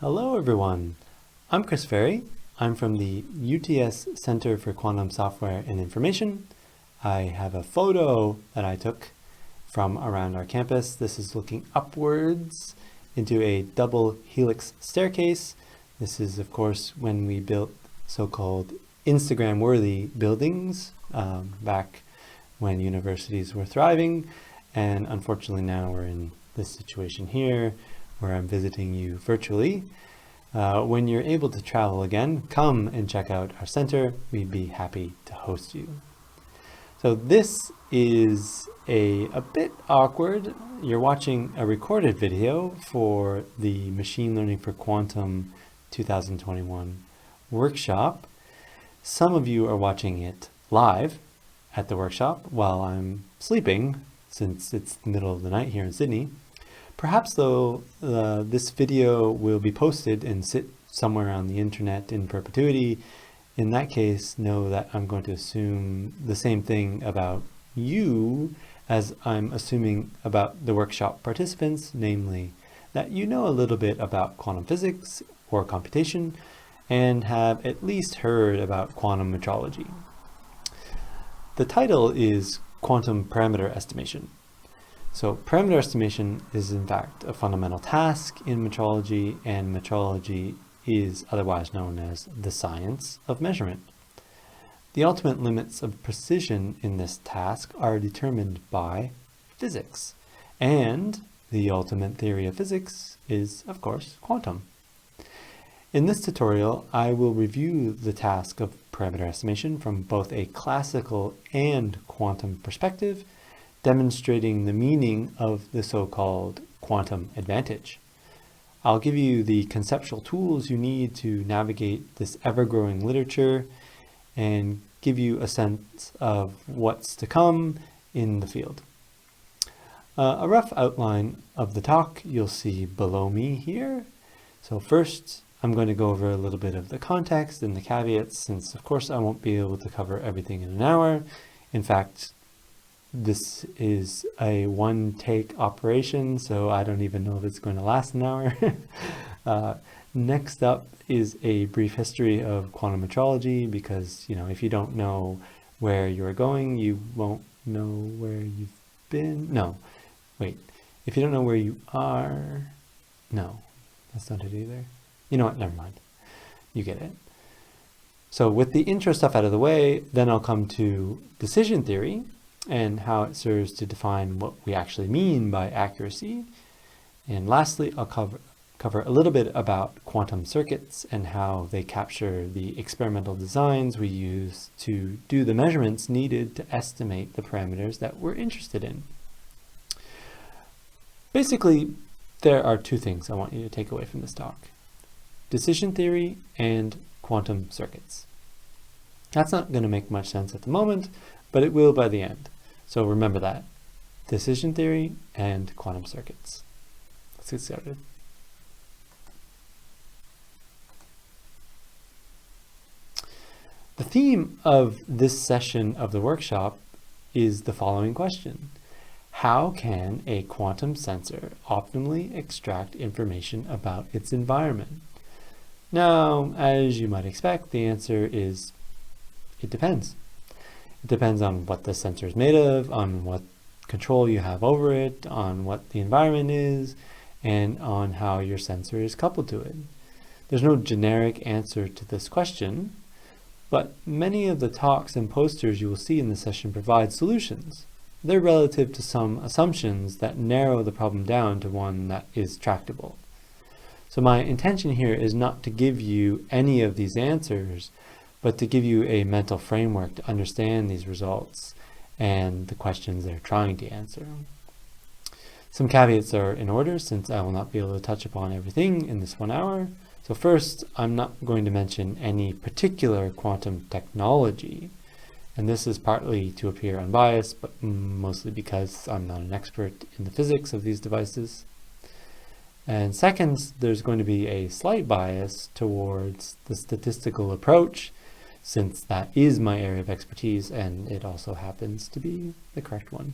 Hello everyone, I'm Chris Ferry. I'm from the UTS Center for Quantum Software and Information. I have a photo that I took from around our campus. This is looking upwards into a double helix staircase. This is of course when we built so-called Instagram-worthy buildings back when universities were thriving, and unfortunately now we're in this situation here where I'm visiting you virtually. When you're able to travel again, come and check out our center. We'd be happy to host you. So this is a bit awkward. You're watching a recorded video for the Machine Learning for Quantum 2021 workshop. Some of you are watching it live at the workshop while I'm sleeping, since it's the middle of the night here in Sydney. Perhaps though, this video will be posted and sit somewhere on the internet in perpetuity. In that case, know that I'm going to assume the same thing about you as I'm assuming about the workshop participants, namely that you know a little bit about quantum physics or computation and have at least heard about quantum metrology. The title is Quantum Parameter Estimation. So parameter estimation is in fact a fundamental task in metrology, and metrology is otherwise known as the science of measurement. The ultimate limits of precision in this task are determined by physics, and the ultimate theory of physics is, of course, quantum. In this tutorial, I will review the task of parameter estimation from both a classical and quantum perspective, demonstrating the meaning of the so-called quantum advantage. I'll give you the conceptual tools you need to navigate this ever-growing literature and give you a sense of what's to come in the field. A rough outline of the talk you'll see below me here. So first, I'm going to go over a little bit of the context and the caveats, since of course I won't be able to cover everything in an hour. In fact, this is a one-take operation, so I don't even know if it's going to last an hour. Next up is a brief history of quantum metrology, because if you don't know where you're going, you won't know where you've been. No, wait. If you don't know where you are, no, that's not it either. You know what? Never mind. You get it. So with the intro stuff out of the way, then I'll come to decision theory and how it serves to define what we actually mean by accuracy. And lastly, I'll cover a little bit about quantum circuits and how they capture the experimental designs we use to do the measurements needed to estimate the parameters that we're interested in. Basically, there are two things I want you to take away from this talk: decision theory and quantum circuits. That's not going to make much sense at the moment, but it will by the end. So remember that. Decision theory and quantum circuits. Let's get started. The theme of this session of the workshop is the following question: how can a quantum sensor optimally extract information about its environment? Now, as you might expect, the answer is it depends. It depends on what the sensor is made of, on what control you have over it, on what the environment is, and on how your sensor is coupled to it. There's no generic answer to this question, but many of the talks and posters you will see in this session provide solutions. They're relative to some assumptions that narrow the problem down to one that is tractable. So my intention here is not to give you any of these answers, but to give you a mental framework to understand these results and the questions they're trying to answer. Some caveats are in order, since I will not be able to touch upon everything in this 1 hour. So first, I'm not going to mention any particular quantum technology, and this is partly to appear unbiased, but mostly because I'm not an expert in the physics of these devices. And second, there's going to be a slight bias towards the statistical approach, since that is my area of expertise and it also happens to be the correct one.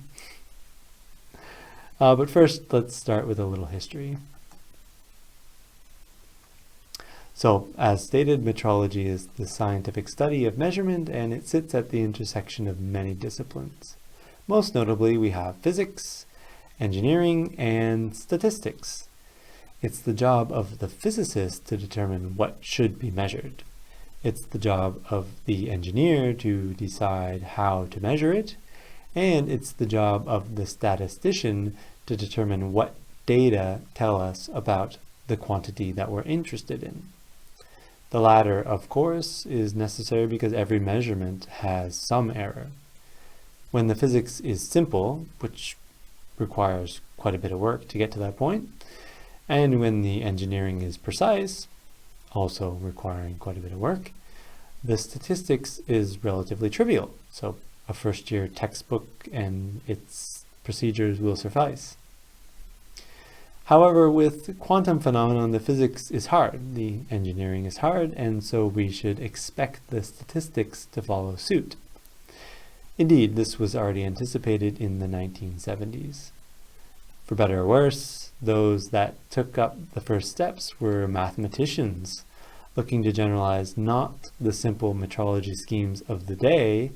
But first, let's start with a little history. So, as stated, metrology is the scientific study of measurement, and it sits at the intersection of many disciplines. Most notably, we have physics, engineering, and statistics. It's the job of the physicist to determine what should be measured. It's the job of the engineer to decide how to measure it, and it's the job of the statistician to determine what data tell us about the quantity that we're interested in. The latter, of course, is necessary because every measurement has some error. When the physics is simple, which requires quite a bit of work to get to that point, and when the engineering is precise, also requiring quite a bit of work, the statistics is relatively trivial. So a first-year textbook and its procedures will suffice. However, with quantum phenomenon, the physics is hard, the engineering is hard, and so we should expect the statistics to follow suit. Indeed, this was already anticipated in the 1970s. For better or worse, those that took up the first steps were mathematicians, looking to generalize not the simple metrology schemes of the day,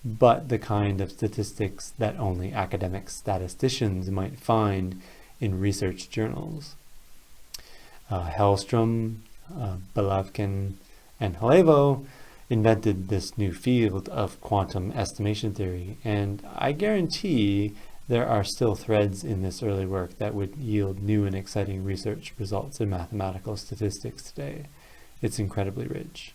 but the kind of statistics that only academic statisticians might find in research journals. Hellstrom, Belavkin, and Halevo invented this new field of quantum estimation theory, and I guarantee there are still threads in this early work that would yield new and exciting research results in mathematical statistics today. It's incredibly rich.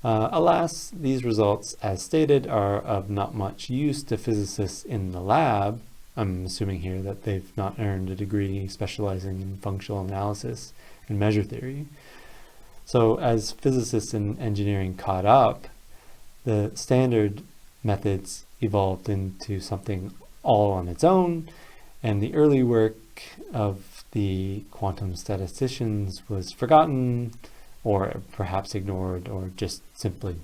Alas, these results, as stated, are of not much use to physicists in the lab. I'm assuming here that they've not earned a degree specializing in functional analysis and measure theory. So as physicists in engineering caught up, the standard methods evolved into something all on its own, and the early work of the quantum statisticians was forgotten, or perhaps ignored, or just simply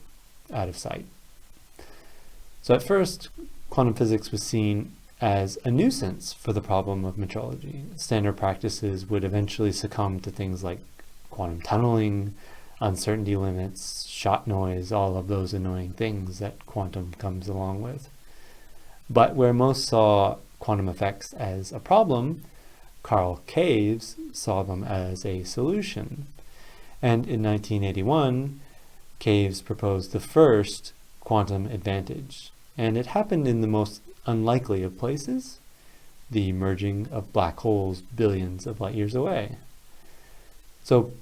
out of sight. So at first, quantum physics was seen as a nuisance for the problem of metrology. Standard practices would eventually succumb to things like quantum tunneling, uncertainty limits, shot noise, all of those annoying things that quantum comes along with. But where most saw quantum effects as a problem, Carl Caves saw them as a solution. And in 1981, Caves proposed the first quantum advantage. And it happened in the most unlikely of places, the merging of black holes billions of light years away. So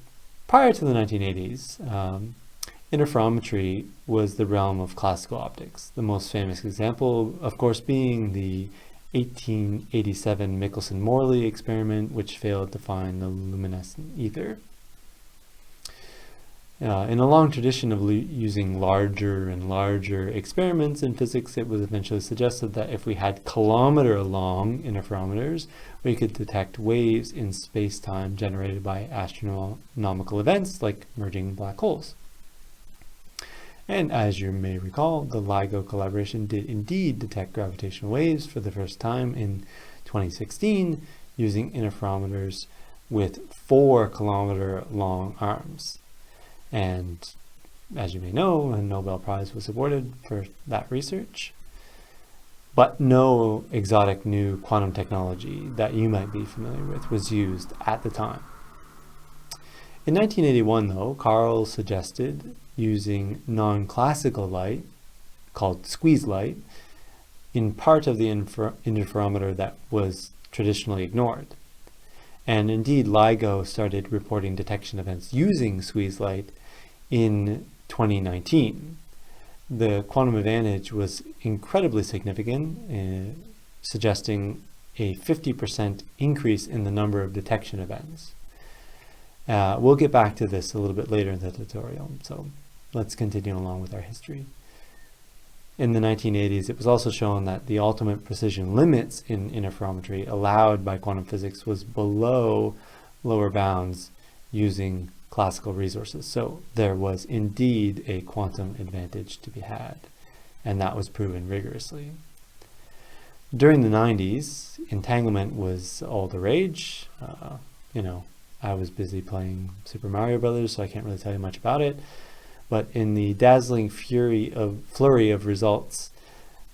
prior to the 1980s, interferometry was the realm of classical optics, the most famous example, of course, being the 1887 Michelson-Morley experiment, which failed to find the luminescent ether. In a long tradition of using larger and larger experiments in physics, it was eventually suggested that if we had kilometer-long interferometers, we could detect waves in space-time generated by astronomical events like merging black holes. And as you may recall, the LIGO collaboration did indeed detect gravitational waves for the first time in 2016 using interferometers with 4-kilometer-long arms. And as you may know, a Nobel Prize was awarded for that research. But no exotic new quantum technology that you might be familiar with was used at the time. In 1981, though, Carl suggested using non-classical light, called squeeze light, in part of the interferometer that was traditionally ignored. And indeed, LIGO started reporting detection events using squeeze light in 2019. The quantum advantage was incredibly significant, suggesting a 50% increase in the number of detection events. We'll get back to this a little bit later in the tutorial, so let's continue along with our history. In the 1980s, it was also shown that the ultimate precision limits in interferometry allowed by quantum physics was below lower bounds using classical resources. So there was indeed a quantum advantage to be had, and that was proven rigorously. During the 90s, entanglement was all the rage. I was busy playing Super Mario Brothers, so I can't really tell you much about it. But in the dazzling flurry of results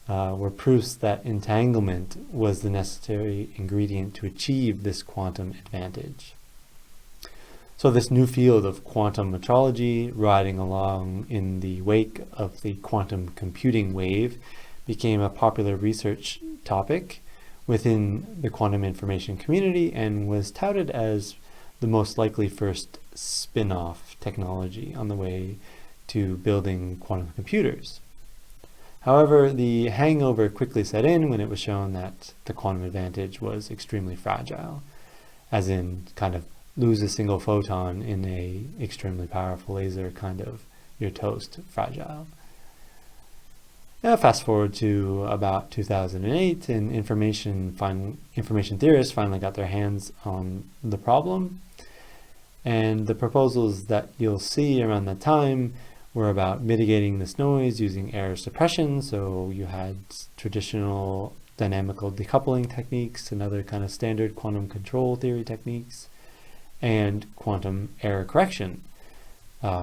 were proofs that entanglement was the necessary ingredient to achieve this quantum advantage. So this new field of quantum metrology, riding along in the wake of the quantum computing wave, became a popular research topic within the quantum information community and was touted as the most likely first spin-off technology on the way to building quantum computers. However, the hangover quickly set in when it was shown that the quantum advantage was extremely fragile, as in kind of lose a single photon in a extremely powerful laser, kind of you're toast fragile. Now fast forward to about 2008, and information theorists finally got their hands on the problem. And the proposals that you'll see around that time were about mitigating this noise using error suppression. So you had traditional dynamical decoupling techniques and other kind of standard quantum control theory techniques, and quantum error correction,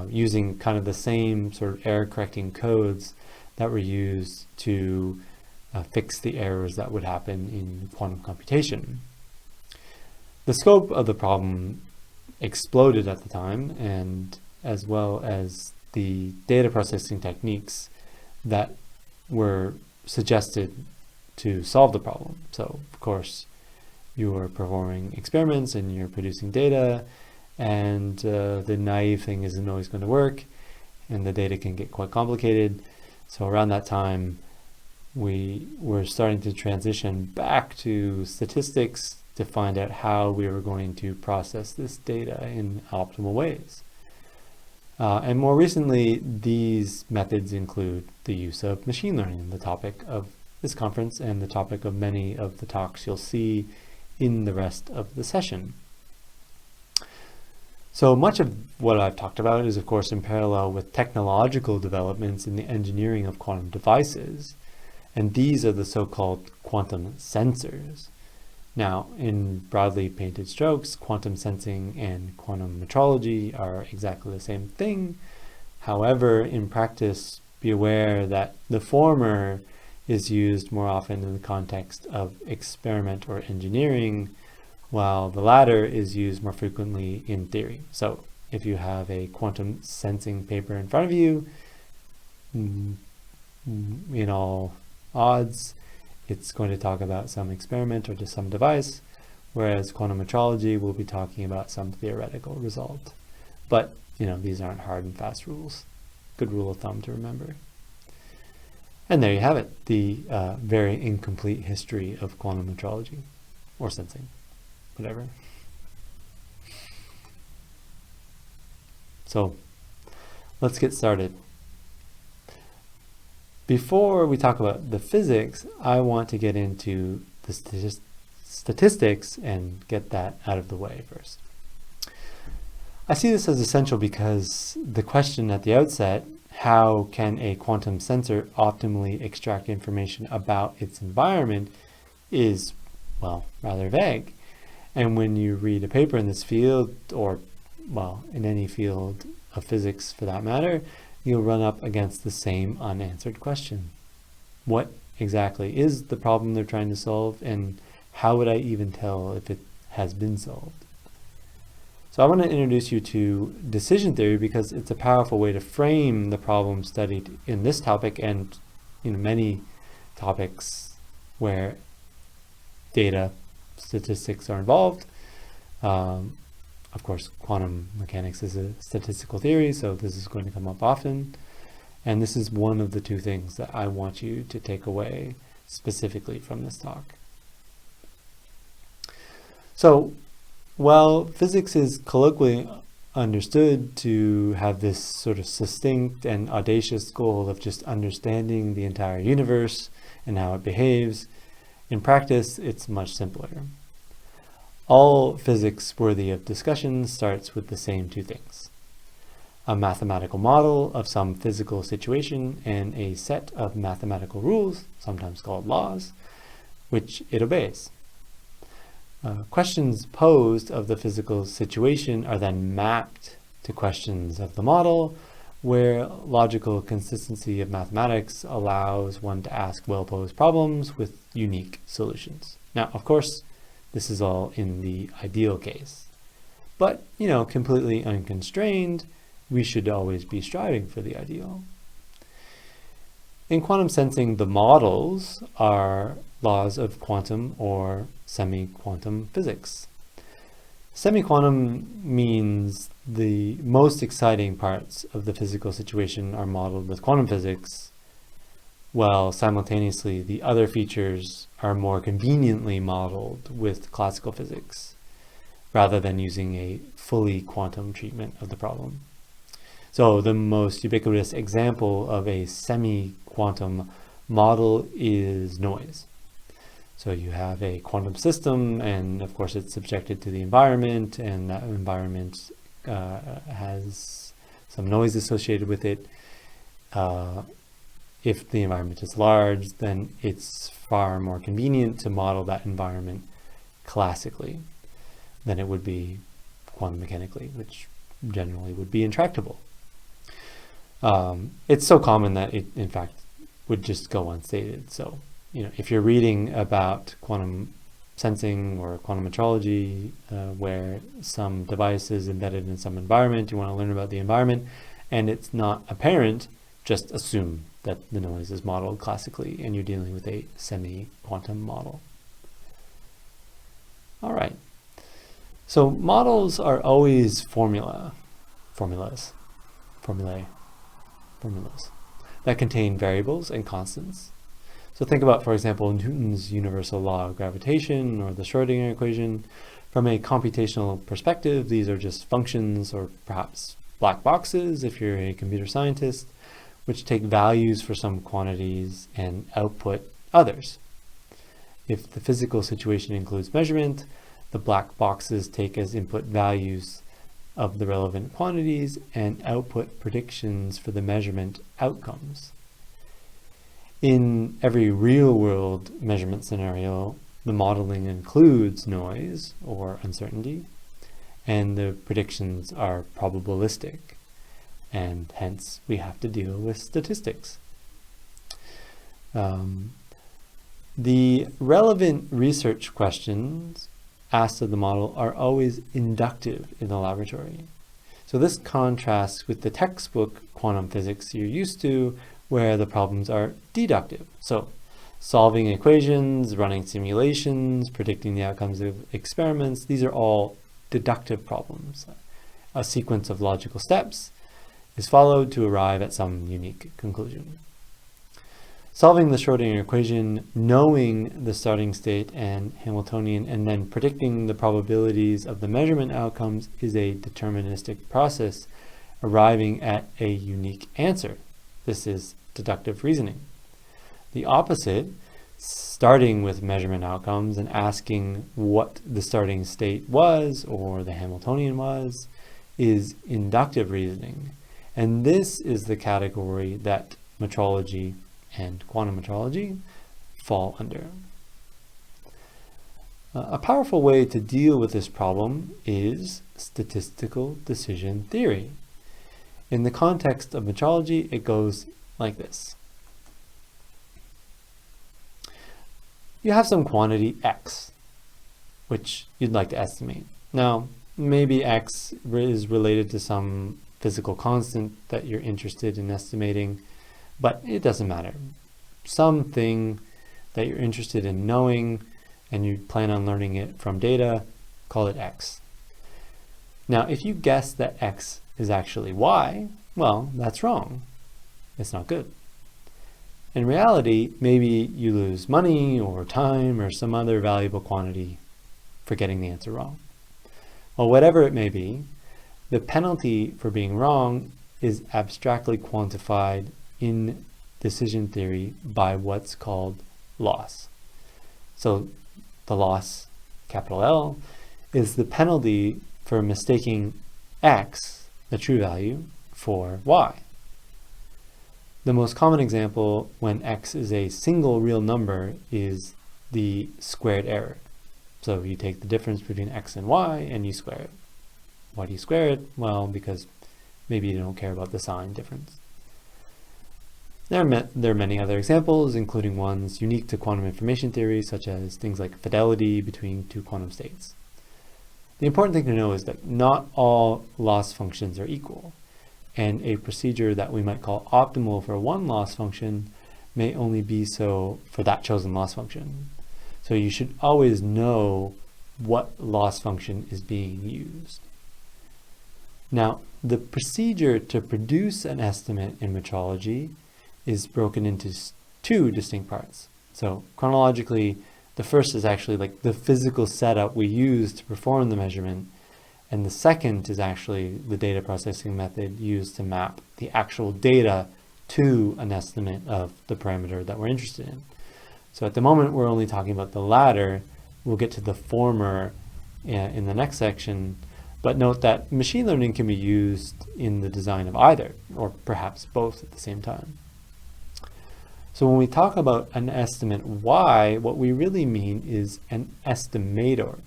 using kind of the same sort of error correcting codes that were used to fix the errors that would happen in quantum computation. The scope of the problem exploded at the time, and as well as the data processing techniques that were suggested to solve the problem. So, of course, you're performing experiments and you're producing data, and the naive thing isn't always going to work, and the data can get quite complicated. So around that time, we were starting to transition back to statistics to find out how we were going to process this data in optimal ways. And more recently, these methods include the use of machine learning, the topic of this conference and the topic of many of the talks you'll see in the rest of the session. So much of what I've talked about is, of course, in parallel with technological developments in the engineering of quantum devices, and these are the so-called quantum sensors. Now, in broadly painted strokes, quantum sensing and quantum metrology are exactly the same thing. However, in practice, be aware that the former is used more often in the context of experiment or engineering, while the latter is used more frequently in theory. So if you have a quantum sensing paper in front of you, in all odds, it's going to talk about some experiment or just some device, whereas quantum metrology will be talking about some theoretical result. But, these aren't hard and fast rules. Good rule of thumb to remember. And there you have it, the very incomplete history of quantum metrology, or sensing. Whatever. So let's get started. Before we talk about the physics, I want to get into the statistics and get that out of the way first. I see this as essential because the question at the outset, how can a quantum sensor optimally extract information about its environment, is, well, rather vague. And when you read a paper in this field, or, well, in any field of physics for that matter, you'll run up against the same unanswered question. What exactly is the problem they're trying to solve, and how would I even tell if it has been solved? So I want to introduce you to decision theory because it's a powerful way to frame the problem studied in this topic and many topics where data statistics are involved. Of course, quantum mechanics is a statistical theory, so this is going to come up often. And this is one of the two things that I want you to take away specifically from this talk. So, while physics is colloquially understood to have this sort of succinct and audacious goal of just understanding the entire universe and how it behaves, in practice, it's much simpler. All physics worthy of discussion starts with the same two things: a mathematical model of some physical situation and a set of mathematical rules, sometimes called laws, which it obeys. Questions posed of the physical situation are then mapped to questions of the model, where logical consistency of mathematics allows one to ask well-posed problems with unique solutions. Now, of course, this is all in the ideal case. But, completely unconstrained, we should always be striving for the ideal. In quantum sensing, the models are laws of quantum or semi-quantum physics. Semi-quantum means the most exciting parts of the physical situation are modeled with quantum physics, while simultaneously the other features are more conveniently modeled with classical physics, rather than using a fully quantum treatment of the problem. So the most ubiquitous example of a semi-quantum model is noise. So you have a quantum system, and of course it's subjected to the environment, and that environment has some noise associated with it. If the environment is large, then it's far more convenient to model that environment classically than it would be quantum mechanically, which generally would be intractable. It's so common that it, in fact, would just go unstated. So, if you're reading about quantum sensing or quantum metrology, where some device is embedded in some environment, you want to learn about the environment, and it's not apparent, just assume that the noise is modeled classically and you're dealing with a semi-quantum model. All right. So models are always formulas that contain variables and constants. So think about, for example, Newton's universal law of gravitation or the Schrödinger equation. From a computational perspective, these are just functions, or perhaps black boxes if you're a computer scientist, which take values for some quantities and output others. If the physical situation includes measurement, the black boxes take as input values of the relevant quantities and output predictions for the measurement outcomes. In every real-world measurement scenario, the modeling includes noise or uncertainty, and the predictions are probabilistic, and hence we have to deal with statistics. The relevant research questions asked of the model are always inductive in the laboratory. So this contrasts with the textbook quantum physics you're used to, where the problems are deductive. So solving equations, running simulations, predicting the outcomes of experiments, these are all deductive problems. A sequence of logical steps is followed to arrive at some unique conclusion. Solving the Schrödinger equation, knowing the starting state and Hamiltonian, and then predicting the probabilities of the measurement outcomes is a deterministic process arriving at a unique answer. This is deductive reasoning. The opposite, starting with measurement outcomes and asking what the starting state was or the Hamiltonian was, is inductive reasoning. And this is the category that metrology and quantum metrology fall under. A powerful way to deal with this problem is statistical decision theory. In the context of metrology, it goes like this. You have some quantity x, which you'd like to estimate. Now, maybe x is related to some physical constant that you're interested in estimating, but it doesn't matter. Something that you're interested in knowing and you plan on learning it from data, call it x. Now, if you guess that x is actually y, well, that's wrong. It's not good. In reality, maybe you lose money or time or some other valuable quantity for getting the answer wrong. Well, whatever it may be, the penalty for being wrong is abstractly quantified in decision theory by what's called loss. So the loss, capital L, is the penalty for mistaking x, the true value, for y. The most common example when x is a single real number is the squared error. So you take the difference between x and y and you square it. Why do you square it? Well, because maybe you don't care about the sign difference. There are many other examples, including ones unique to quantum information theory, such as things like fidelity between two quantum states. The important thing to know is that not all loss functions are equal, and a procedure that we might call optimal for one loss function may only be so for that chosen loss function. So you should always know what loss function is being used. Now, the procedure to produce an estimate in metrology is broken into two distinct parts. So chronologically, the first is actually like the physical setup we use to perform the measurement, and the second is actually the data processing method used to map the actual data to an estimate of the parameter that we're interested in. So at the moment, we're only talking about the latter. We'll get to the former in the next section, but note that machine learning can be used in the design of either, or perhaps both at the same time. So when we talk about an estimate y, what we really mean is an estimator.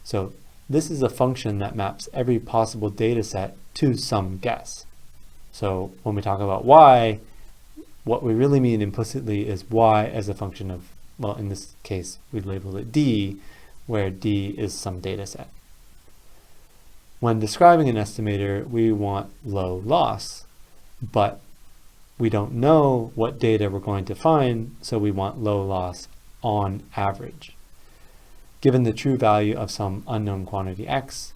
So this is a function that maps every possible data set to some guess. So when we talk about y, what we really mean implicitly is y as a function of, well, in this case, we labeled it d, where d is some data set. When describing an estimator, we want low loss, but we don't know what data we're going to find, so we want low loss on average. Given the true value of some unknown quantity x,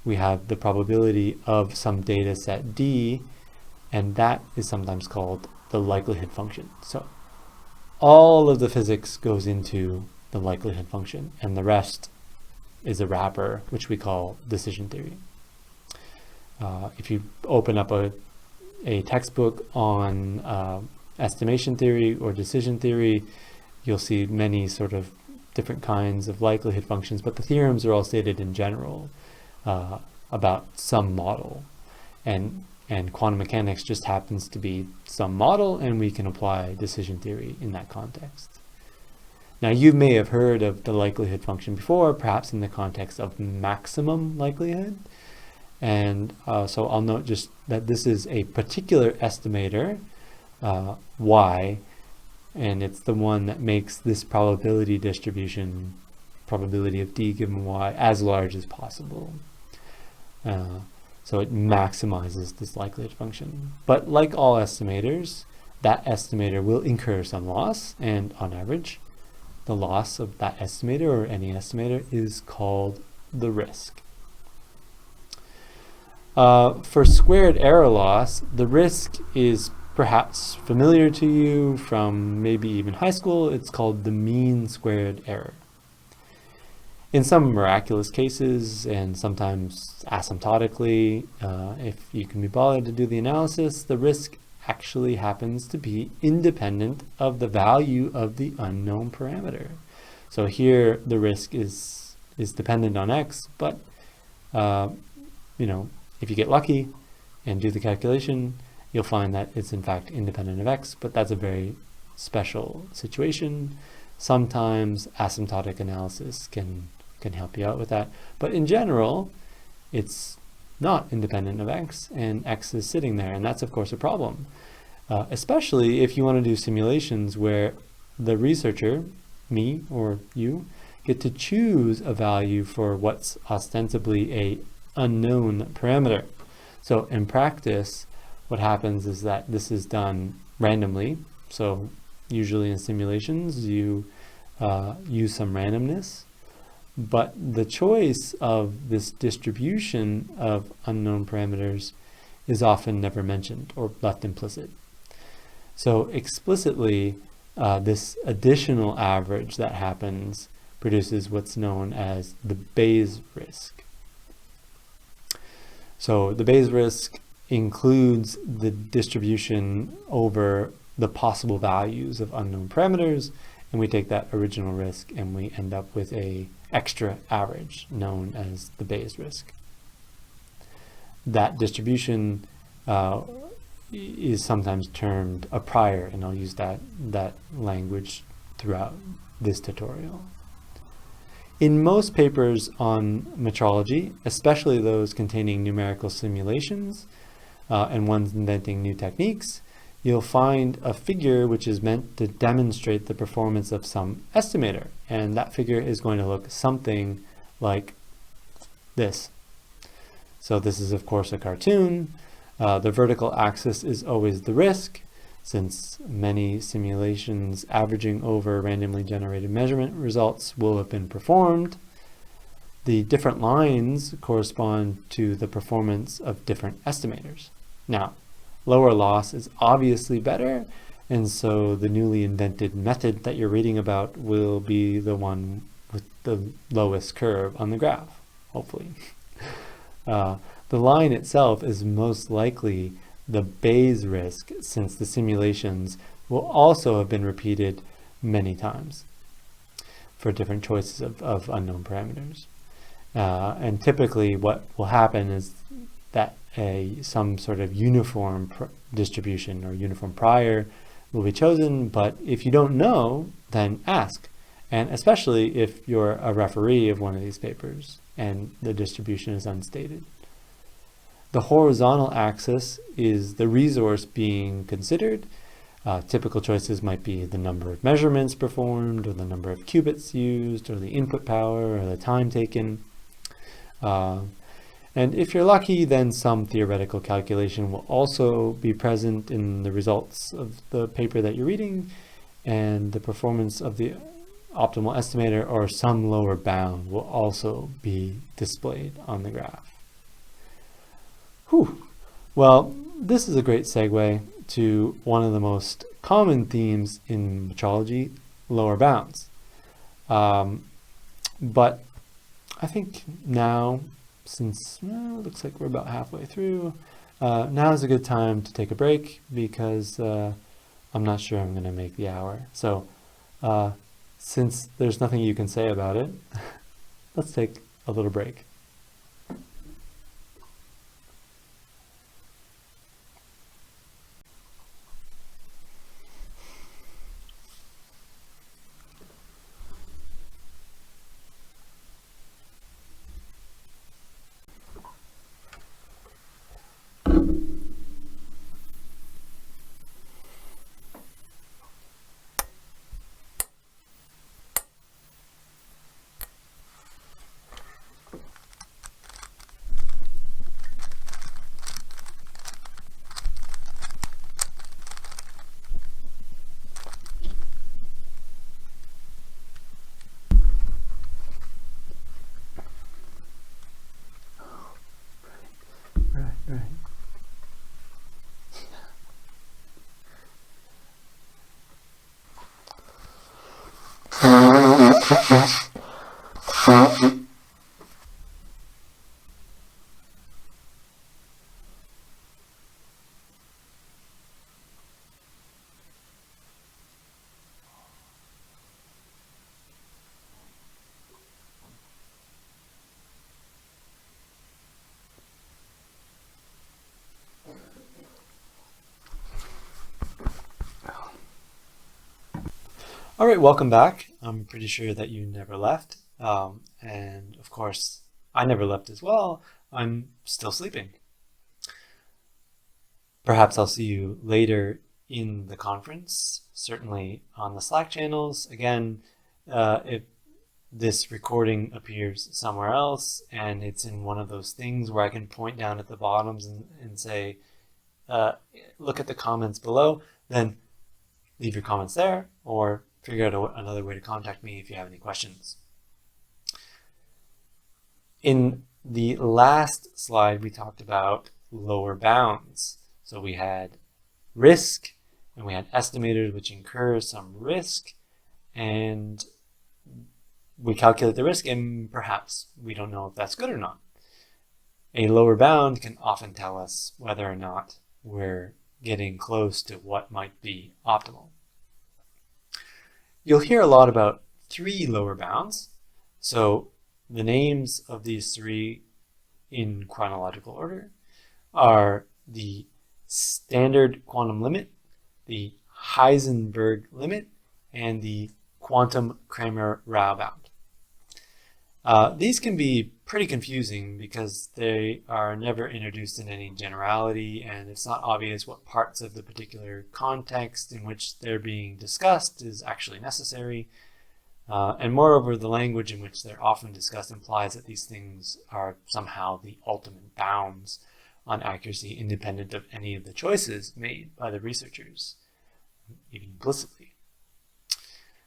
we have the probability of some data set d, and that is sometimes called the likelihood function. So all of the physics goes into the likelihood function, and the rest is a wrapper, which we call decision theory. If you open up a textbook on estimation theory or decision theory, you'll see many sort of different kinds of likelihood functions, but the theorems are all stated in general about some model. And quantum mechanics just happens to be some model, and we can apply decision theory in that context. Now, you may have heard of the likelihood function before, perhaps in the context of maximum likelihood. And so I'll note just that this is a particular estimator, y, and it's the one that makes this probability distribution, probability of d given y, as large as possible. So it maximizes this likelihood function. But like all estimators, that estimator will incur some loss, and on average, the loss of that estimator or any estimator is called the risk. For squared error loss, the risk is perhaps familiar to you from maybe even high school. It's called the mean squared error. In some miraculous cases, and sometimes asymptotically, if you can be bothered to do the analysis, the risk actually happens to be independent of the value of the unknown parameter. So here the risk is dependent on x, but if you get lucky and do the calculation, you'll find that it's in fact independent of x, but that's a very special situation. Sometimes asymptotic analysis can help you out with that, but in general, it's not independent of x, and x is sitting there, and that's of course a problem, especially if you want to do simulations where the researcher, me or you, get to choose a value for what's ostensibly a unknown parameter. So in practice, what happens is that this is done randomly. So usually in simulations, you use some randomness, but the choice of this distribution of unknown parameters is often never mentioned or left implicit. So explicitly, this additional average that happens produces what's known as the Bayes risk. So the Bayes risk includes the distribution over the possible values of unknown parameters, and we take that original risk and we end up with a extra average known as the Bayes risk. That distribution is sometimes termed a prior, and I'll use that language throughout this tutorial. In most papers on metrology, especially those containing numerical simulations and ones inventing new techniques, you'll find a figure which is meant to demonstrate the performance of some estimator. And that figure is going to look something like this. So this is, of course, a cartoon. The vertical axis is always the risk, since many simulations averaging over randomly generated measurement results will have been performed. The different lines correspond to the performance of different estimators. Now, lower loss is obviously better, and so the newly invented method that you're reading about will be the one with the lowest curve on the graph, hopefully. The line itself is most likely the Bayes risk, since the simulations will also have been repeated many times for different choices of unknown parameters. And typically what will happen is that some sort of uniform distribution or uniform prior will be chosen, but if you don't know, then ask. And especially if you're a referee of one of these papers and the distribution is unstated. The horizontal axis is the resource being considered. Typical choices might be the number of measurements performed, or the number of qubits used, or the input power, or the time taken. And if you're lucky, then some theoretical calculation will also be present in the results of the paper that you're reading, and the performance of the optimal estimator or some lower bound will also be displayed on the graph. Whew. Well, this is a great segue to one of the most common themes in metrology, lower bounds. But I think now, since it looks like we're about halfway through, now is a good time to take a break, because I'm not sure I'm going to make the hour. So since there's nothing you can say about it, let's take a little break. Right. All right, welcome back. I'm pretty sure that you never left. And of course, I never left as well. I'm still sleeping. Perhaps I'll see you later in the conference, certainly on the Slack channels. Again, if this recording appears somewhere else and it's in one of those things where I can point down at the bottoms and say, look at the comments below, then leave your comments there, or figure out another way to contact me if you have any questions. In the last slide, we talked about lower bounds. So we had risk, and we had estimators which incur some risk, and we calculate the risk, and perhaps we don't know if that's good or not. A lower bound can often tell us whether or not we're getting close to what might be optimal. You'll hear a lot about 3 lower bounds. So the names of these 3 in chronological order are the standard quantum limit, the Heisenberg limit, and the quantum cramer-rao bound. These can be pretty confusing because they are never introduced in any generality, and it's not obvious what parts of the particular context in which they're being discussed is actually necessary. And moreover, the language in which they're often discussed implies that these things are somehow the ultimate bounds on accuracy, independent of any of the choices made by the researchers, even implicitly.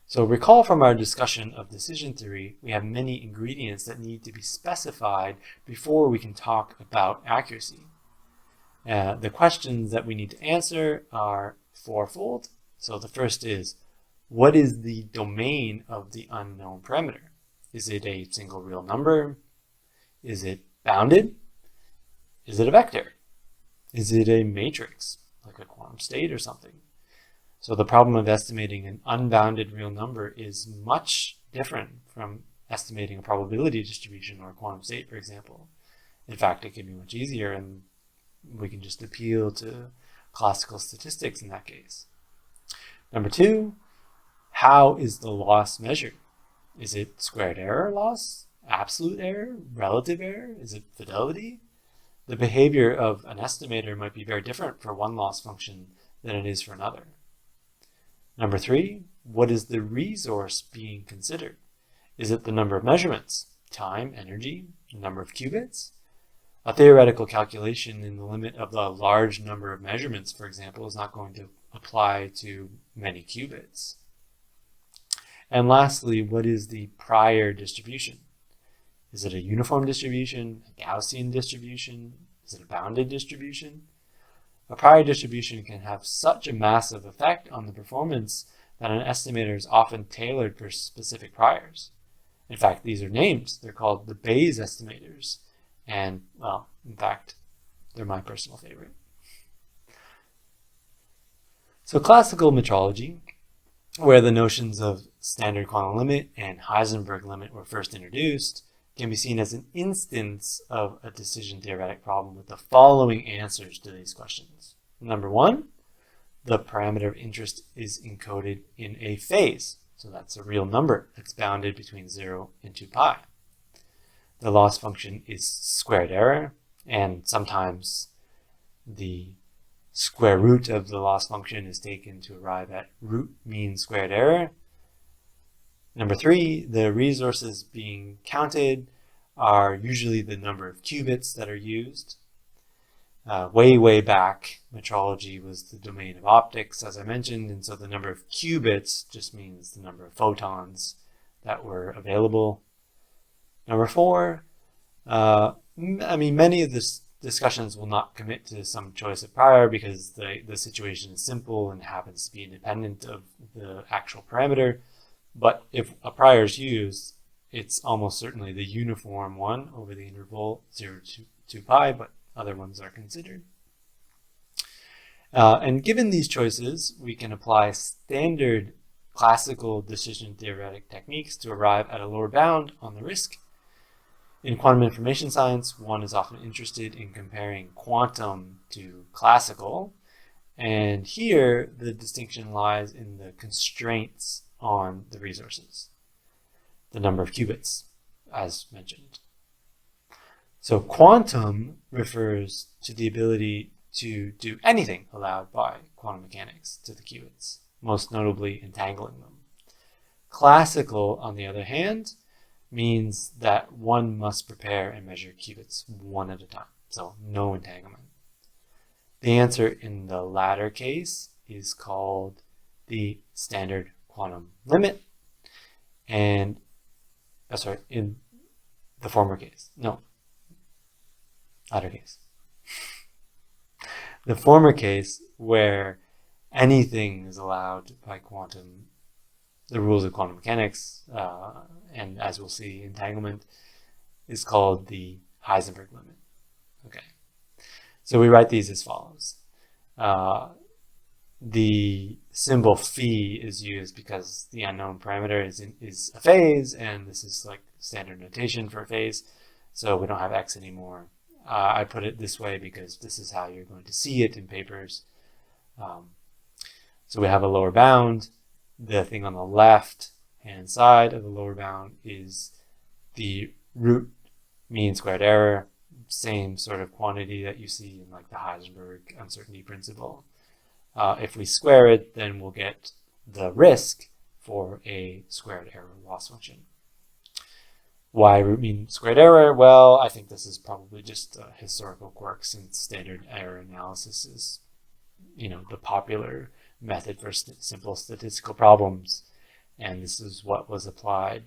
So recall from our discussion of decision theory, we have many ingredients that need to be specified before we can talk about accuracy. The questions that we need to answer are fourfold. So the first is, what is the domain of the unknown parameter? Is it a single real number? Is it bounded? Is it a vector? Is it a matrix, like a quantum state or something? So the problem of estimating an unbounded real number is much different from estimating a probability distribution or a quantum state, for example. In fact, it can be much easier, and we can just appeal to classical statistics in that case. Number two, how is the loss measured? Is it squared error loss, absolute error, relative error? Is it fidelity? The behavior of an estimator might be very different for one loss function than it is for another. Number three, what is the resource being considered? Is it the number of measurements, time, energy, number of qubits? A theoretical calculation in the limit of the large number of measurements, for example, is not going to apply to many qubits. And lastly, what is the prior distribution? Is it a uniform distribution, a Gaussian distribution? Is it a bounded distribution? A prior distribution can have such a massive effect on the performance that an estimator is often tailored for specific priors. In fact, these are names. They're called the Bayes estimators. And, well, in fact, they're my personal favorite. So classical metrology, where the notions of standard quantum limit and Heisenberg limit were first introduced, can be seen as an instance of a decision theoretic problem with the following answers to these questions. Number one, the parameter of interest is encoded in a phase. So that's a real number that's bounded between 0 and 2 pi. The loss function is squared error, and sometimes the square root of the loss function is taken to arrive at root mean squared error. Number three, the resources being counted are usually the number of qubits that are used. Way back, metrology was the domain of optics, as I mentioned, and so the number of qubits just means the number of photons that were available. Number four, many of the discussions will not commit to some choice of prior because the situation is simple and happens to be independent of the actual parameter. But if a prior is used, it's almost certainly the uniform one over the interval 0 to 2 pi, but other ones are considered. And given these choices, we can apply standard classical decision theoretic techniques to arrive at a lower bound on the risk. In quantum information science, one is often interested in comparing quantum to classical. And here, the distinction lies in the constraints on the resources, the number of qubits, as mentioned. So quantum refers to the ability to do anything allowed by quantum mechanics to the qubits, most notably entangling them. Classical, on the other hand, means that one must prepare and measure qubits one at a time, so no entanglement. The answer in the latter case is called the standard quantum limit, and in the former case, latter case. The former case, where anything is allowed by the rules of quantum mechanics, and as we'll see, entanglement, is called the Heisenberg limit. Okay, so we write these as follows. The symbol phi is used because the unknown parameter is a phase, and this is like standard notation for a phase, so we don't have x anymore. I put it this way because this is how you're going to see it in papers. So we have a lower bound. The thing on the left hand side of the lower bound is the root mean squared error, same sort of quantity that you see in like the Heisenberg uncertainty principle. If we square it, then we'll get the risk for a squared error loss function. Why root mean squared error? Well, I think this is probably just a historical quirk, since standard error analysis is, the popular method for simple statistical problems. And this is what was applied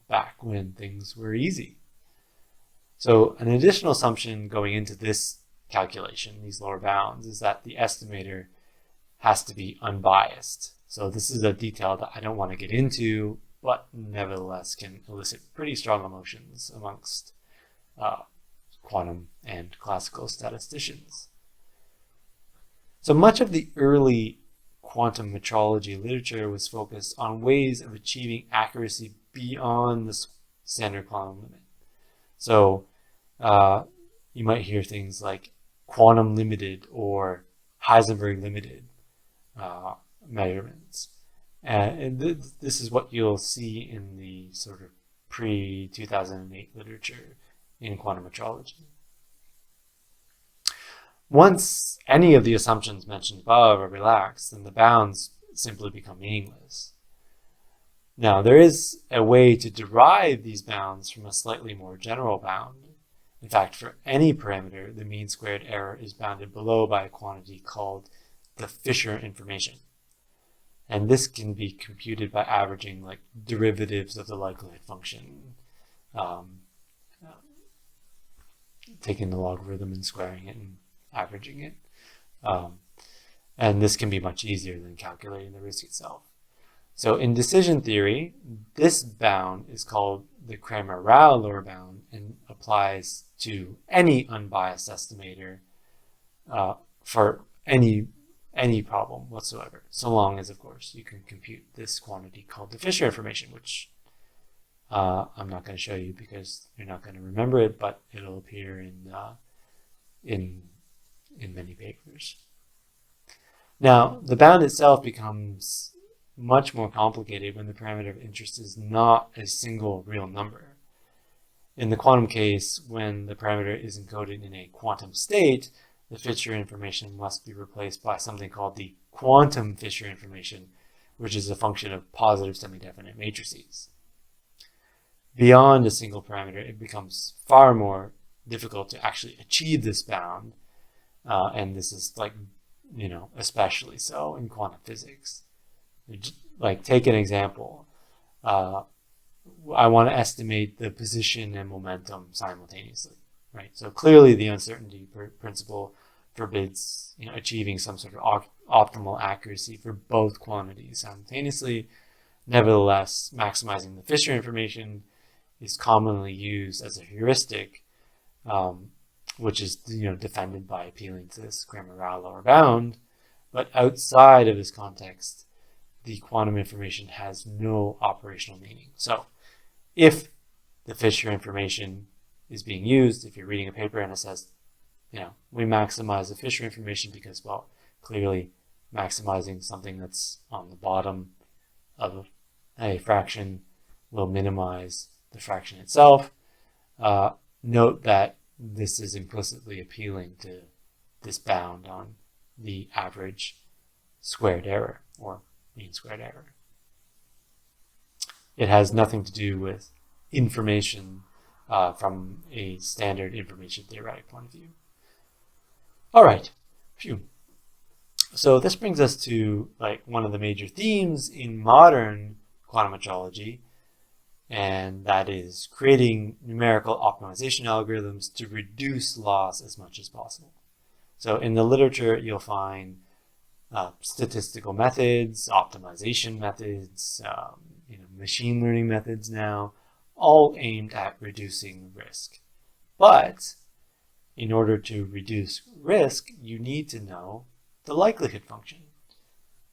back when things were easy. So an additional assumption going into this calculation, these lower bounds, is that the estimator has to be unbiased. So this is a detail that I don't want to get into, but nevertheless can elicit pretty strong emotions amongst quantum and classical statisticians. So much of the early quantum metrology literature was focused on ways of achieving accuracy beyond the standard quantum limit. So you might hear things like quantum limited or Heisenberg limited measurements. And this is what you'll see in the sort of pre-2008 literature in quantum metrology. Once any of the assumptions mentioned above are relaxed, then the bounds simply become meaningless. Now, there is a way to derive these bounds from a slightly more general bound. In fact, for any parameter, the mean squared error is bounded below by a quantity called the Fisher information. And this can be computed by averaging like derivatives of the likelihood function, taking the logarithm and squaring it and averaging it. And this can be much easier than calculating the risk itself. So in decision theory, this bound is called the cramer-rao lower bound and applies to any unbiased estimator for any problem whatsoever, so long as, of course, you can compute this quantity called the Fisher information, which I'm not going to show you because you're not going to remember it, but it'll appear in many papers. Now, the bound itself becomes much more complicated when the parameter of interest is not a single real number. In the quantum case, when the parameter is encoded in a quantum state, the Fisher information must be replaced by something called the quantum Fisher information, which is a function of positive semi-definite matrices. Beyond a single parameter, it becomes far more difficult to actually achieve this bound, and this is especially so in quantum physics. Like, take an example. I want to estimate the position and momentum simultaneously, right? So clearly the uncertainty principle forbids achieving some sort of optimal accuracy for both quantities simultaneously. Nevertheless, maximizing the Fisher information is commonly used as a heuristic, which is defended by appealing to this cramer-rao lower bound. But outside of this context, the quantum information has no operational meaning. So if the Fisher information is being used, if you're reading a paper and it says, we maximize the Fisher information because, well, clearly maximizing something that's on the bottom of a fraction will minimize the fraction itself. Note that this is implicitly appealing to this bound on the average squared error or mean squared error. It has nothing to do with information from a standard information theoretic point of view. All right, phew. So this brings us to one of the major themes in modern quantum metrology, and that is creating numerical optimization algorithms to reduce loss as much as possible. So in the literature, you'll find statistical methods, optimization methods, machine learning methods now, all aimed at reducing risk. But in order to reduce risk, you need to know the likelihood function.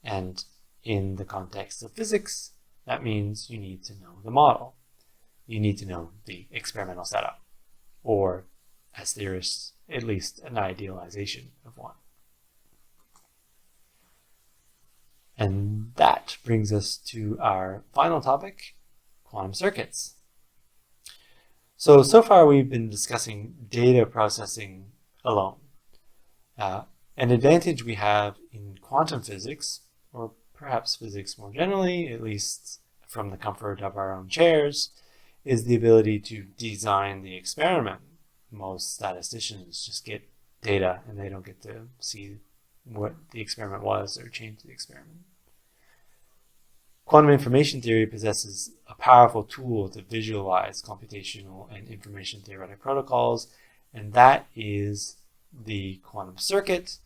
And in the context of physics, that means you need to know the model. You need to know the experimental setup, or as theorists, at least an idealization of one. And that brings us to our final topic, quantum circuits. So far we've been discussing data processing alone. An advantage we have in quantum physics, or perhaps physics more generally, at least from the comfort of our own chairs, is the ability to design the experiment. Most statisticians just get data and they don't get to see what the experiment was or change the experiment. Quantum information theory possesses a powerful tool to visualize computational and information theoretic protocols, and that is the quantum circuit,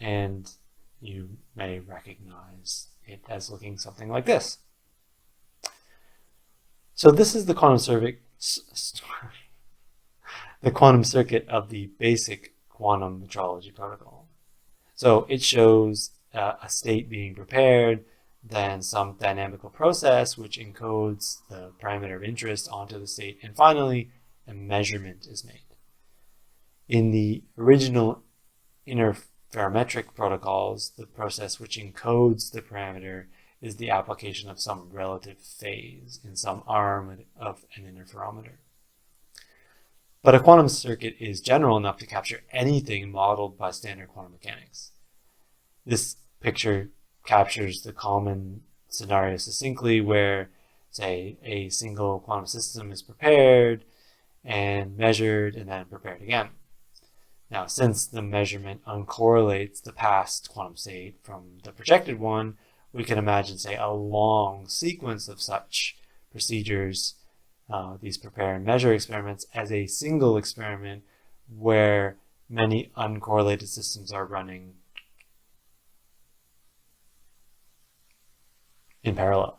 and you may recognize it as looking something like this. So this is the quantum circuit of the basic quantum metrology protocol. So it shows a state being prepared, then some dynamical process which encodes the parameter of interest onto the state, and finally a measurement is made. In the original interferometric protocols, the process which encodes the parameter is the application of some relative phase in some arm of an interferometer. But a quantum circuit is general enough to capture anything modeled by standard quantum mechanics. This picture captures the common scenario succinctly where, say, a single quantum system is prepared and measured and then prepared again. Now, since the measurement uncorrelates the past quantum state from the projected one, we can imagine, say, a long sequence of such procedures, these prepare and measure experiments, as a single experiment where many uncorrelated systems are running in parallel.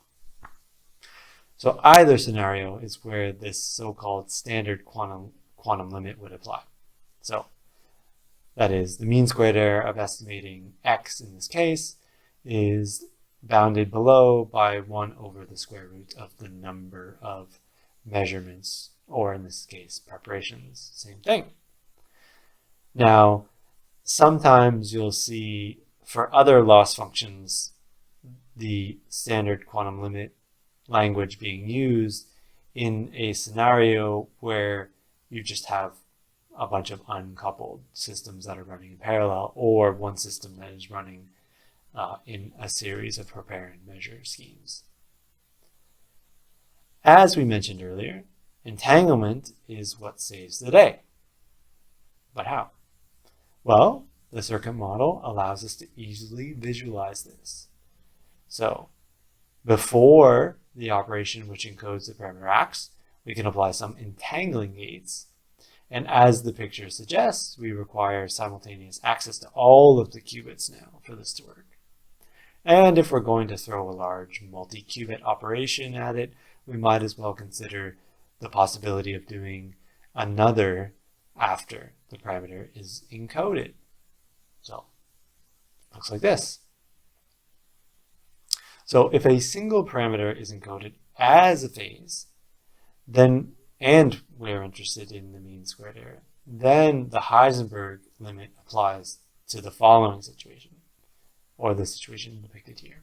So either scenario is where this so-called standard quantum limit would apply. So that is, the mean squared error of estimating x in this case is bounded below by 1 over the square root of the number of measurements, or in this case, preparations, same thing. Now, sometimes you'll see for other loss functions the standard quantum limit language being used in a scenario where you just have a bunch of uncoupled systems that are running in parallel, or one system that is running in a series of prepare and measure schemes. As we mentioned earlier, entanglement is what saves the day. But how? Well, the circuit model allows us to easily visualize this. So, before the operation which encodes the parameter acts, we can apply some entangling gates. And as the picture suggests, we require simultaneous access to all of the qubits now for this to work. And if we're going to throw a large multi-qubit operation at it, we might as well consider the possibility of doing another after the parameter is encoded. So, looks like this. So if a single parameter is encoded as a phase, then, and we're interested in the mean squared error, then the Heisenberg limit applies to the following situation, or the situation depicted here.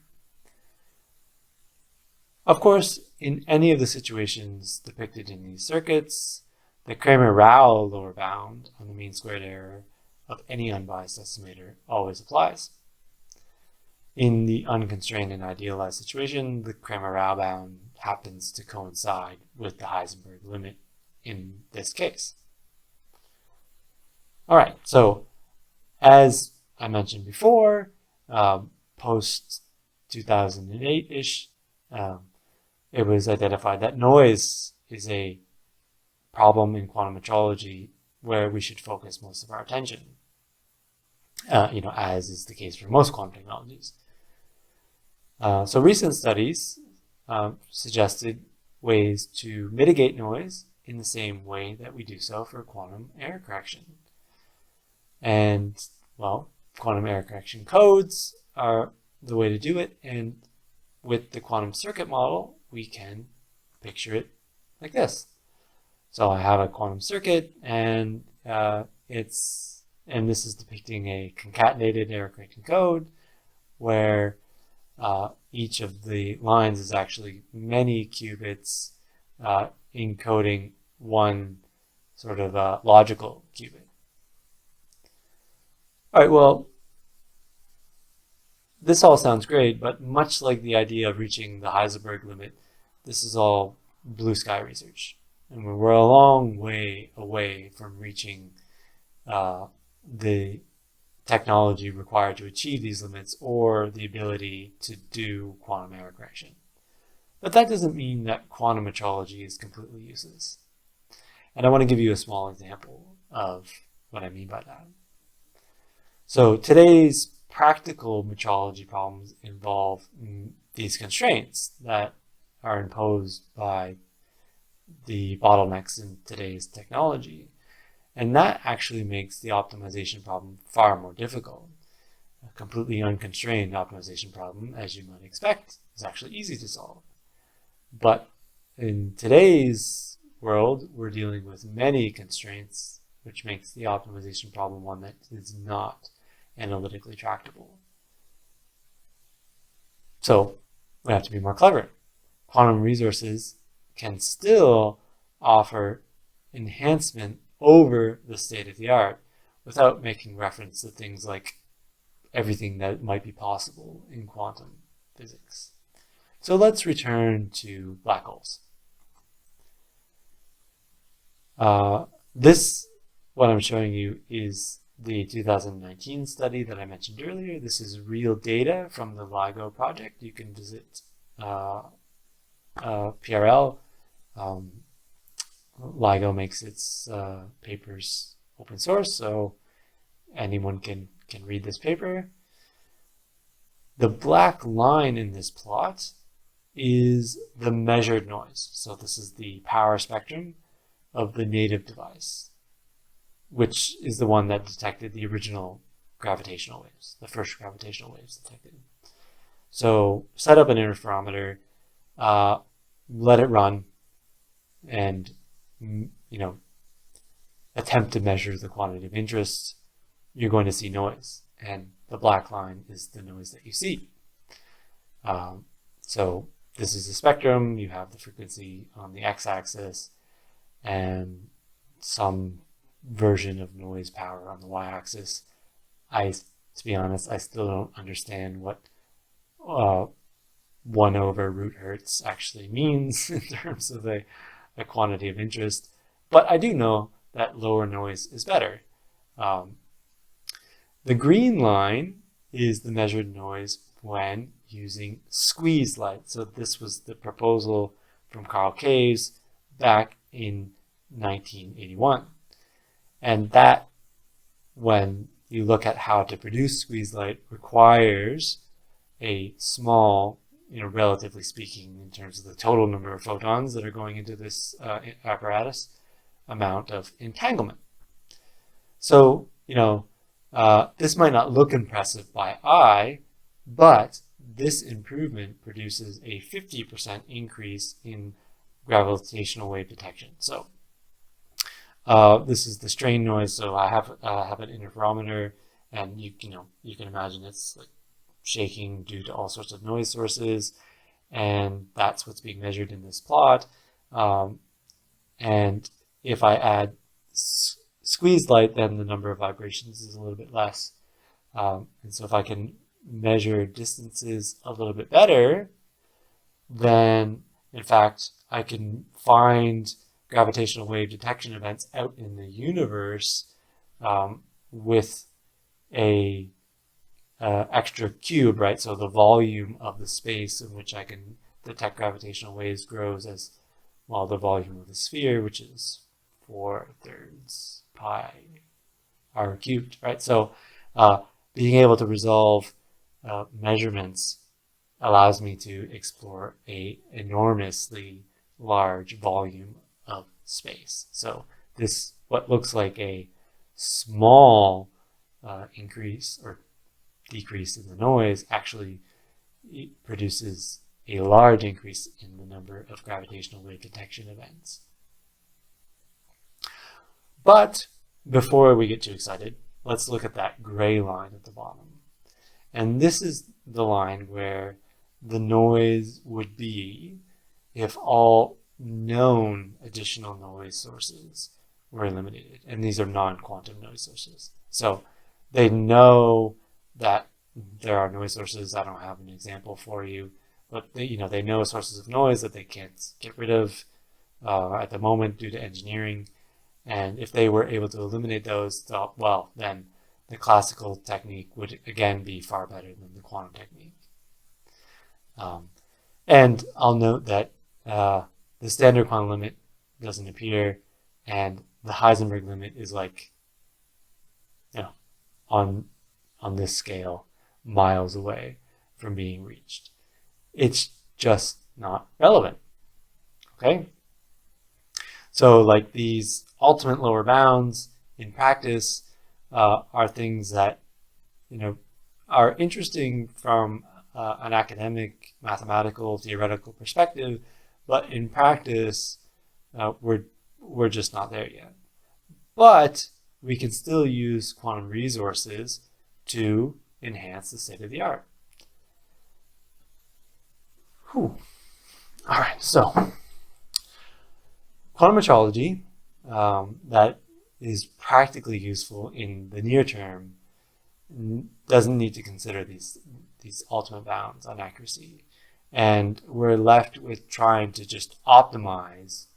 Of course, in any of the situations depicted in these circuits, the cramer-rao lower bound on the mean squared error of any unbiased estimator always applies. In the unconstrained and idealized situation, the cramer-rao bound happens to coincide with the Heisenberg limit in this case. All right, so as I mentioned before, post 2008-ish, it was identified that noise is a problem in quantum metrology where we should focus most of our attention, as is the case for most quantum technologies. So recent studies suggested ways to mitigate noise in the same way that we do so for quantum error correction. And, well, quantum error correction codes are the way to do it, and with the quantum circuit model, we can picture it like this. So I have a quantum circuit, and this is depicting a concatenated error correction code where each of the lines is actually many qubits encoding one sort of logical qubit. All right, well, this all sounds great, but much like the idea of reaching the Heisenberg limit, this is all blue sky research. And we're a long way away from reaching the technology required to achieve these limits or the ability to do quantum error correction. But that doesn't mean that quantum metrology is completely useless. And I want to give you a small example of what I mean by that. So today's practical metrology problems involve these constraints that are imposed by the bottlenecks in today's technology. And that actually makes the optimization problem far more difficult. A completely unconstrained optimization problem, as you might expect, is actually easy to solve. But in today's world, we're dealing with many constraints, which makes the optimization problem one that is not analytically tractable. So we have to be more clever. Quantum resources can still offer enhancement over the state of the art without making reference to things like everything that might be possible in quantum physics. So let's return to black holes. What I'm showing you is the 2019 study that I mentioned earlier. This is real data from the LIGO project. You can visit PRL. LIGO makes its papers open source, so anyone can read this paper. The black line in this plot is the measured noise. So this is the power spectrum of the native device, which is the one that detected the original gravitational waves, the first gravitational waves detected. So set up an interferometer, let it run, and attempt to measure the quantity of interest. You're going to see noise, and the black line is the noise that you see. So this is the spectrum. You have the frequency on the x-axis and some version of noise power on the y-axis. To be honest, I still don't understand what 1 over root hertz actually means in terms of a quantity of interest, but I do know that lower noise is better. The green line is the measured noise when using squeeze light. So this was the proposal from Carl Caves back in 1981. And that, when you look at how to produce squeeze light, requires a small, relatively speaking, in terms of the total number of photons that are going into this apparatus, amount of entanglement. So, this might not look impressive by eye, but this improvement produces a 50% increase in gravitational wave detection. So this is the strain noise. So I have an interferometer, and you can imagine it's like shaking due to all sorts of noise sources, and that's what's being measured in this plot. And if I add squeeze light, then the number of vibrations is a little bit less. And so if I can measure distances a little bit better, then in fact I can find gravitational wave detection events out in the universe with a extra cube, right? So the volume of the space in which I can detect gravitational waves grows as well, the volume of the sphere, which is 4/3 pi r cubed, right? So being able to resolve measurements allows me to explore a enormously large volume of space. So this, what looks like a small increase or decrease in the noise, actually produces a large increase in the number of gravitational wave detection events. But before we get too excited, let's look at that gray line at the bottom. And this is the line where the noise would be if all known additional noise sources were eliminated, and these are non-quantum noise sources. So they know that there are noise sources. I don't have an example for you, but they know sources of noise that they can't get rid of at the moment due to engineering. And if they were able to eliminate those, well, then the classical technique would again be far better than the quantum technique. And I'll note that the standard quantum limit doesn't appear, and the Heisenberg limit is like, on this scale, miles away from being reached. It's just not relevant. Okay? So like these ultimate lower bounds in practice are things that are interesting from an academic, mathematical, theoretical perspective, but in practice we're just not there yet. But we can still use quantum resources to enhance the state of the art. All right, so quantum metrology that is practically useful in the near term doesn't need to consider these ultimate bounds on accuracy. And we're left with trying to just optimize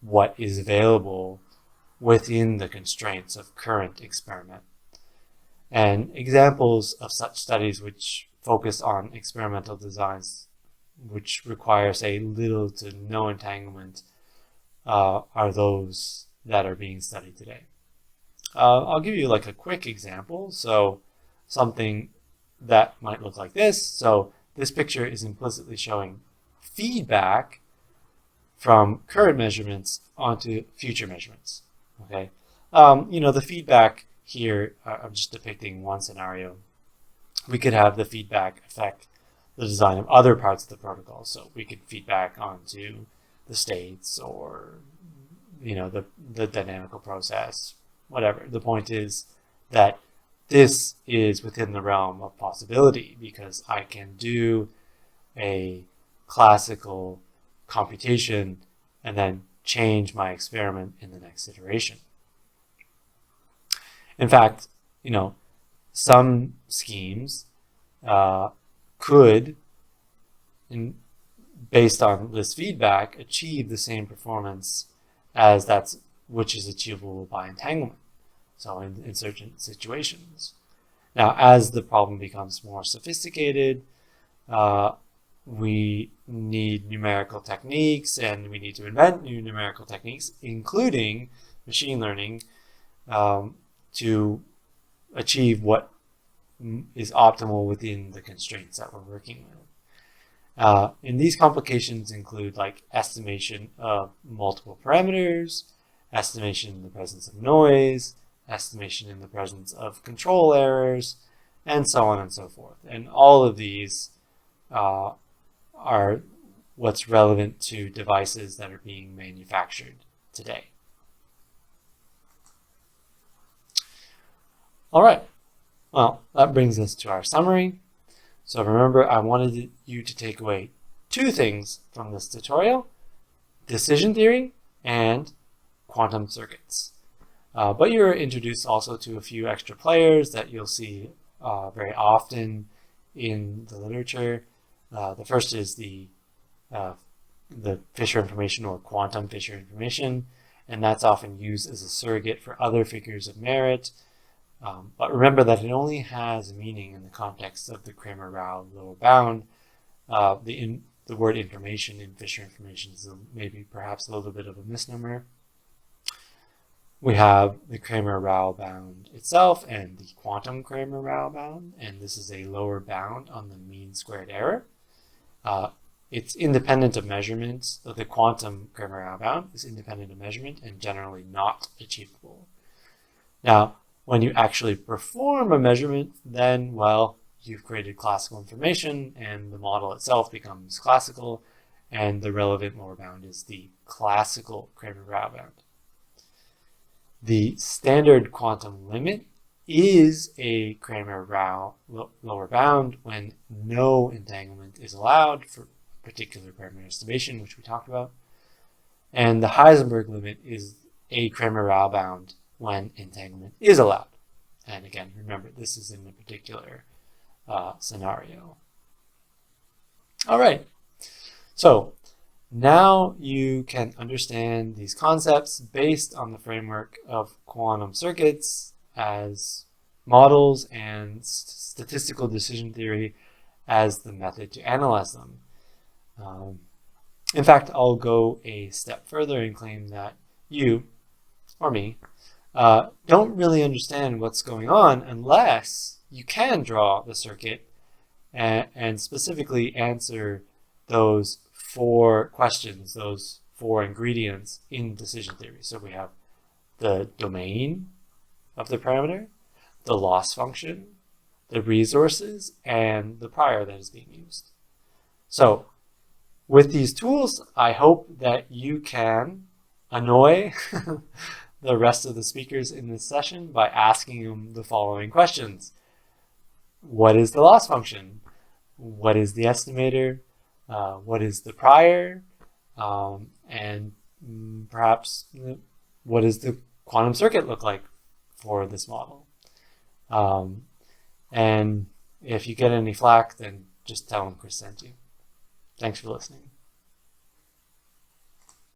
what is available within the constraints of current experiment. And examples of such studies which focus on experimental designs which require, say, little to no entanglement are those that are being studied today. I'll give you like a quick example. So something that might look like this. So this picture is implicitly showing feedback from current measurements onto future measurements. Okay, the feedback here, I'm just depicting one scenario. We could have the feedback affect the design of other parts of the protocol. So we could feedback onto the states or the dynamical process, whatever. The point is that this is within the realm of possibility because I can do a classical computation and then change my experiment in the next iteration. In fact, some schemes could, based on this feedback, achieve the same performance as which is achievable by entanglement. So in certain situations. Now, as the problem becomes more sophisticated, we need numerical techniques, and we need to invent new numerical techniques, including machine learning, to achieve what is optimal within the constraints that we're working with. And these complications include like estimation of multiple parameters, estimation in the presence of noise, estimation in the presence of control errors, and so on and so forth. And all of these are what's relevant to devices that are being manufactured today. All right, well, that brings us to our summary. So remember, I wanted you to take away two things from this tutorial: decision theory and quantum circuits. But you're introduced also to a few extra players that you'll see very often in the literature. The first is the Fisher information, or quantum Fisher information, and that's often used as a surrogate for other figures of merit. But remember that it only has meaning in the context of the cramer-rao lower bound. The word information in Fisher information is maybe perhaps a little bit of a misnomer. We have the cramer-rao bound itself and the quantum cramer-rao bound, and this is a lower bound on the mean squared error. It's independent of measurement. So the quantum cramer-rao bound is independent of measurement and generally not achievable. Now, when you actually perform a measurement, then, well, you've created classical information and the model itself becomes classical, and the relevant lower bound is the classical cramer-rao bound. The standard quantum limit is a cramer-rao lower bound when no entanglement is allowed for particular parameter estimation, which we talked about. And the Heisenberg limit is a cramer-rao bound when entanglement is allowed. And again, remember, this is in a particular scenario. All right, so now you can understand these concepts based on the framework of quantum circuits as models and statistical decision theory as the method to analyze them. In fact, I'll go a step further and claim that you, or me, don't really understand what's going on unless you can draw the circuit and specifically answer those 4 questions, those 4 ingredients in decision theory. So we have the domain of the parameter, the loss function, the resources, and the prior that is being used. So with these tools, I hope that you can annoy the rest of the speakers in this session by asking them the following questions. What is the loss function? What is the estimator? What is the prior? And perhaps what does the quantum circuit look like for this model? And if you get any flack, then just tell them Chris sent you. Thanks for listening.